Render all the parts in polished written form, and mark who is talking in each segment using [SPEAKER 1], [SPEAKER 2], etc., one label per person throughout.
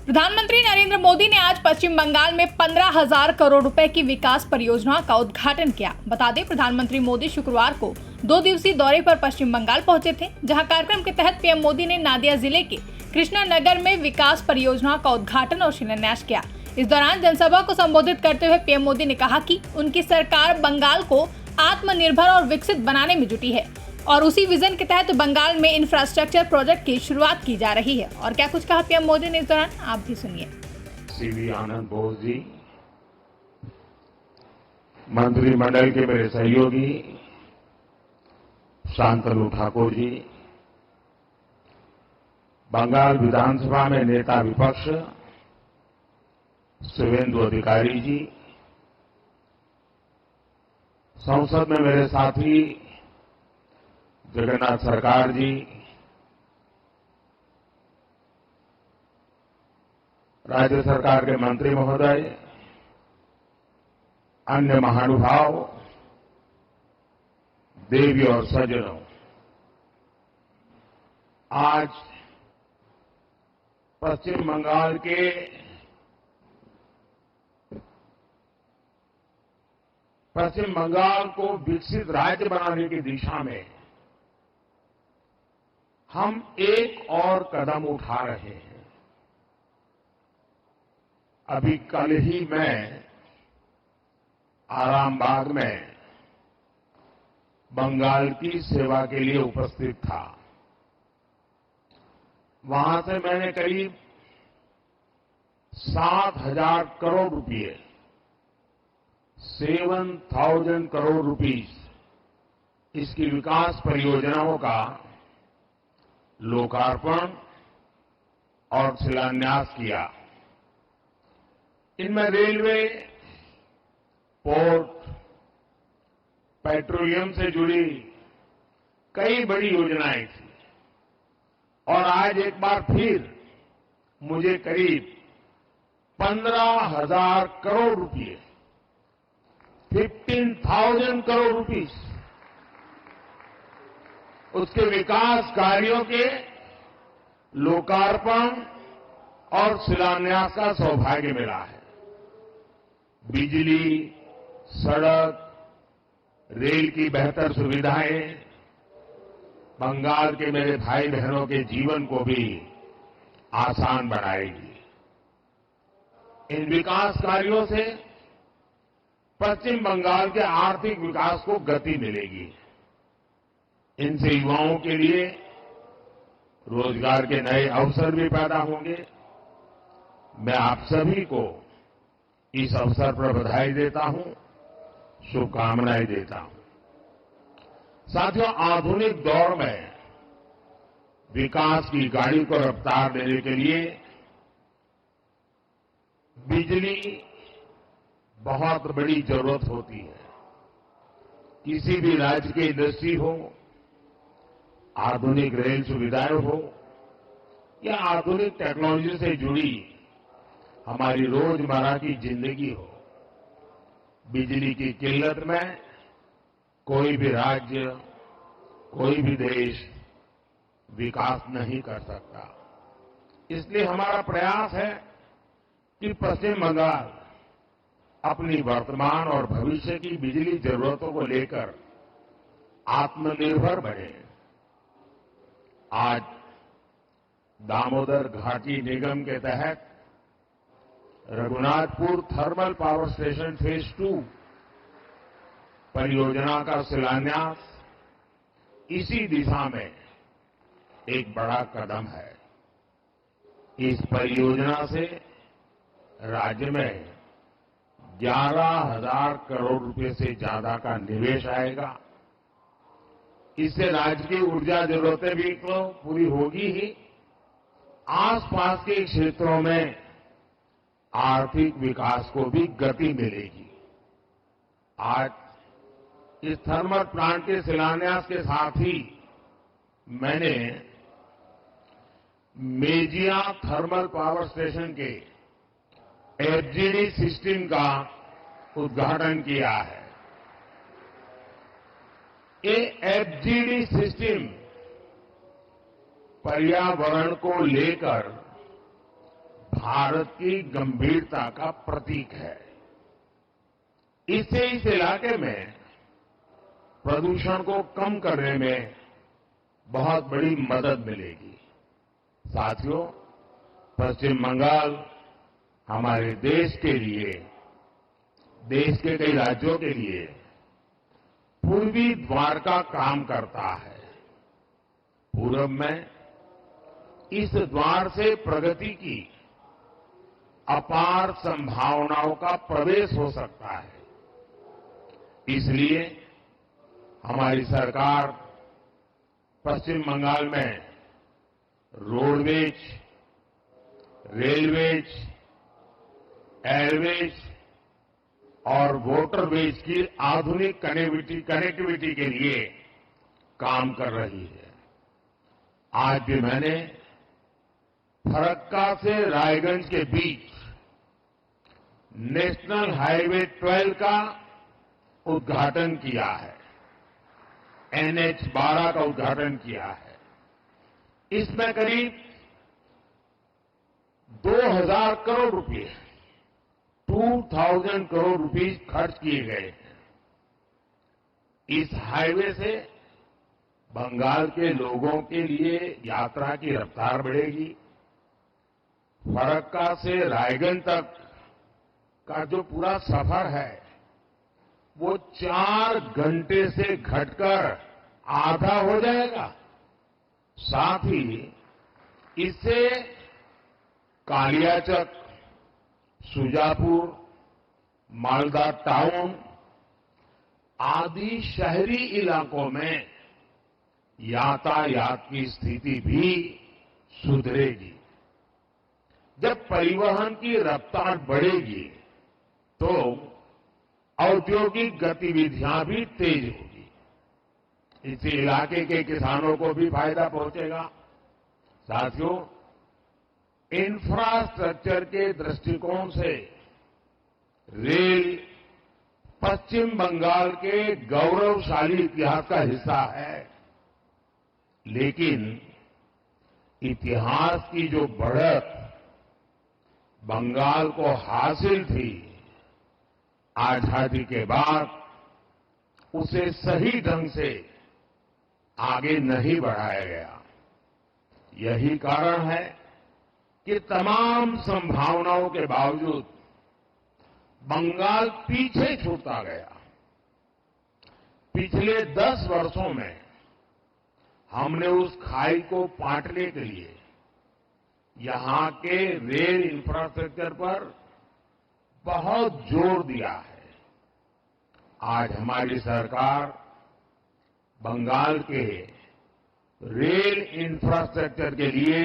[SPEAKER 1] प्रधानमंत्री नरेंद्र मोदी ने आज पश्चिम बंगाल में 15,000 करोड़ रुपए की विकास परियोजनाओं का उद्घाटन किया। बता दें, प्रधानमंत्री मोदी शुक्रवार को 2 दिवसीय दौरे पर पश्चिम बंगाल पहुंचे थे, जहां कार्यक्रम के तहत पीएम मोदी ने नादिया जिले के कृष्णा नगर में विकास परियोजनाओं का उद्घाटन और शिलान्यास किया। इस दौरान जनसभा को संबोधित करते हुए पीएम मोदी ने कहा कि उनकी सरकार बंगाल को आत्मनिर्भर और विकसित बनाने में जुटी है और उसी विजन के तहत बंगाल में इंफ्रास्ट्रक्चर प्रोजेक्ट की शुरुआत की जा रही है। और क्या कुछ कहा पीएम मोदी ने इस दौरान, आप भी सुनिए।
[SPEAKER 2] सीवी आनंद बोस जी, मंत्रिमंडल के मेरे सहयोगी शांतनु ठाकुर जी, बंगाल विधानसभा में नेता विपक्ष शिवेंदु अधिकारी जी, संसद में मेरे साथी जगन्नाथ सरकार जी, राज्य सरकार के मंत्री महोदय, अन्य महानुभाव, देवी और सज्जनों, आज पश्चिम बंगाल को विकसित राज्य बनाने की दिशा में हम एक और कदम उठा रहे हैं। अभी कल ही मैं आरामबाग में बंगाल की सेवा के लिए उपस्थित था। वहां से मैंने करीब 7,000 करोड़ रुपए, 7,000 करोड़ रुपीस इसकी विकास परियोजनाओं का लोकार्पण और शिलान्यास किया। इनमें रेलवे, पोर्ट, पेट्रोलियम से जुड़ी कई बड़ी योजनाएं थी और आज एक बार फिर मुझे करीब 15,000 करोड़ रुपए, 15,000 करोड़ रुपीस उसके विकास कार्यों के लोकार्पण और शिलान्यास का सौभाग्य मिला है। बिजली, सड़क, रेल की बेहतर सुविधाएं बंगाल के मेरे भाई बहनों के जीवन को भी आसान बनाएगी। इन विकास कार्यों से पश्चिम बंगाल के आर्थिक विकास को गति मिलेगी। इनसे युवाओं के लिए रोजगार के नए अवसर भी पैदा होंगे। मैं आप सभी को इस अवसर पर बधाई देता हूं, शुभकामनाएं देता हूं। साथियों, आधुनिक दौर में विकास की गाड़ी को रफ्तार देने के लिए बिजली बहुत बड़ी जरूरत होती है। किसी भी राज्य की इंडस्ट्री हो, आधुनिक रेल सुविधाएं हो या आधुनिक टेक्नोलॉजी से जुड़ी हमारी रोजमर्रा की जिंदगी हो, बिजली की किल्लत में कोई भी राज्य, कोई भी देश विकास नहीं कर सकता। इसलिए हमारा प्रयास है कि पश्चिम बंगाल अपनी वर्तमान और भविष्य की बिजली जरूरतों को लेकर आत्मनिर्भर बने। आज दामोदर घाटी निगम के तहत Raghunathpur thermal power station phase 2 परियोजना का शिलान्यास इसी दिशा में एक बड़ा कदम है। इस परियोजना से राज्य में 11,000 करोड़ रुपए से ज्यादा का निवेश आएगा। इससे राज्य की ऊर्जा जरूरतें भी तो पूरी होगी ही, आसपास के क्षेत्रों में आर्थिक विकास को भी गति मिलेगी। आज इस थर्मल प्लांट के शिलान्यास के साथ ही मैंने मेजिया थर्मल पावर स्टेशन के एफजीडी सिस्टम का उद्घाटन किया है। ये एफजीडी सिस्टम पर्यावरण को लेकर भारत की गंभीरता का प्रतीक है। इससे इस इलाके में प्रदूषण को कम करने में बहुत बड़ी मदद मिलेगी। साथियों, पश्चिम बंगाल हमारे देश के लिए, देश के कई राज्यों के लिए पूर्वी द्वार का काम करता है। पूरब में इस द्वार से प्रगति की अपार संभावनाओं का प्रवेश हो सकता है। इसलिए हमारी सरकार पश्चिम बंगाल में रोडवेज, रेलवेज, एयरवेज और वाटरवेज की आधुनिक कनेक्टिविटी के लिए काम कर रही है। आज भी मैंने फरक्का से रायगंज के बीच नेशनल हाईवे 12 का उद्घाटन किया है। NH 12 का उद्घाटन किया है। इसमें करीब 2000 करोड़ रुपए 2000 करोड़ रुपए खर्च किए गए हैं। इस हाईवे से बंगाल के लोगों के लिए यात्रा की रफ्तार बढ़ेगी। फरक्का से रायगंज तक का जो पूरा सफर है वो 4 घंटे से घटकर आधा हो जाएगा। साथ ही इससे कालियाचक, सुजापुर, मालदा टाउन आदि शहरी इलाकों में यातायात की स्थिति भी सुधरेगी। जब परिवहन की रफ्तार बढ़ेगी तो औद्योगिक गतिविधियां भी तेज होगी। इस इलाके के किसानों को भी फायदा पहुंचेगा। साथियों, इंफ्रास्ट्रक्चर के दृष्टिकोण से रेल पश्चिम बंगाल के गौरवशाली इतिहास का हिस्सा है। लेकिन इतिहास की जो बढ़त बंगाल को हासिल थी, आजादी के बाद उसे सही ढंग से आगे नहीं बढ़ाया गया। यही कारण है कि तमाम संभावनाओं के बावजूद बंगाल पीछे छूटता गया। पिछले 10 वर्षों में हमने उस खाई को पाटने के लिए यहां के रेल इंफ्रास्ट्रक्चर पर बहुत जोर दिया है। आज हमारी सरकार बंगाल के रेल इंफ्रास्ट्रक्चर के लिए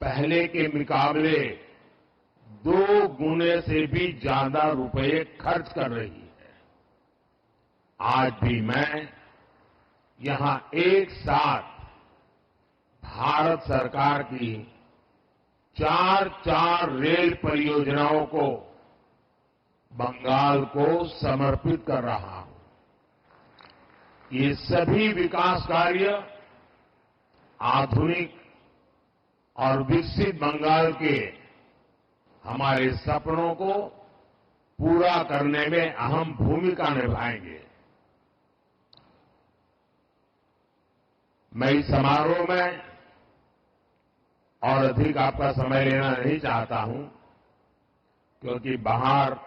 [SPEAKER 2] पहले के मुकाबले 2 गुने से भी ज्यादा रुपए खर्च कर रही है। आज भी मैं यहां एक साथ भारत सरकार की 4 रेल परियोजनाओं को बंगाल को समर्पित कर रहा हूं। ये सभी विकास कार्य आधुनिक और विकसित बंगाल के हमारे सपनों को पूरा करने में अहम भूमिका निभाएंगे। मैं इस समारोह में और अधिक आपका समय लेना नहीं चाहता हूं, क्योंकि बाहर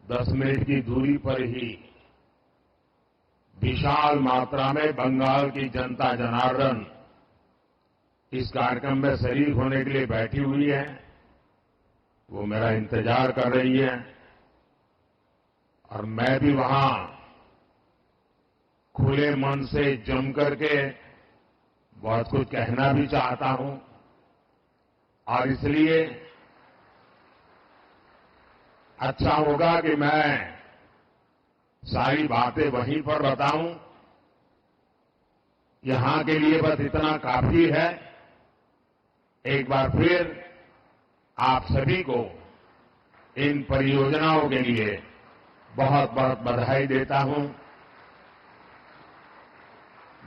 [SPEAKER 2] 10 मिनट की दूरी पर ही विशाल मात्रा में बंगाल की जनता जनार्दन इस कार्यक्रम में शरीक होने के लिए बैठी हुई है। वो मेरा इंतजार कर रही है और मैं भी वहां खुले मन से जम करके बहुत कुछ कहना भी चाहता हूं और इसलिए अच्छा होगा कि मैं सारी बातें वहीं पर बताऊं। यहां के लिए बस इतना काफी है। एक बार फिर आप सभी को इन परियोजनाओं के लिए बहुत बहुत बधाई देता हूं।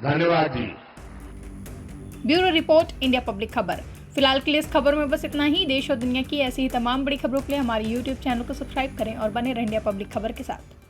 [SPEAKER 2] धन्यवाद जी।
[SPEAKER 1] ब्यूरो रिपोर्ट, इंडिया पब्लिक खबर। फिलहाल के लिए इस खबर में बस इतना ही। देश और दुनिया की ऐसी ही तमाम बड़ी खबरों के लिए हमारे YouTube चैनल को सब्सक्राइब करें और बने रहें इंडिया पब्लिक खबर के साथ।